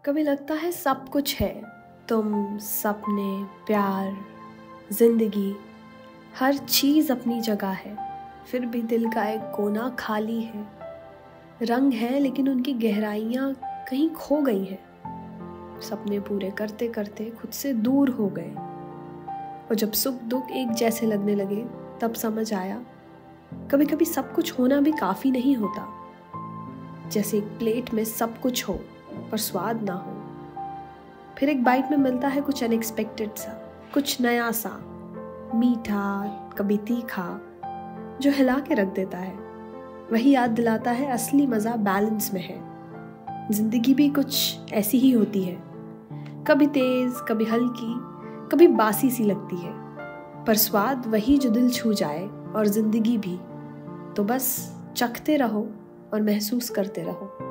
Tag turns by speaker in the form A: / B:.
A: कभी लगता है सब कुछ है, तुम, सपने, प्यार, जिंदगी, हर चीज़ अपनी जगह है। फिर भी दिल का एक कोना खाली है। रंग है लेकिन उनकी गहराइयाँ कहीं खो गई हैं। सपने पूरे करते करते खुद से दूर हो गए। और जब सुख दुख एक जैसे लगने लगे तब समझ आया, कभी कभी सब कुछ होना भी काफ़ी नहीं होता। जैसे एक प्लेट में सब कुछ हो पर स्वाद ना हो। फिर एक बाइट में मिलता है कुछ अनएक्सपेक्टेड सा, कुछ नया सा, मीठा, कभी तीखा, जो हिला के रख देता है। वही याद दिलाता है असली मज़ा बैलेंस में है। जिंदगी भी कुछ ऐसी ही होती है, कभी तेज, कभी हल्की, कभी बासी सी लगती है, पर स्वाद वही जो दिल छू जाए। और जिंदगी भी तो बस चखते रहो और महसूस करते रहो।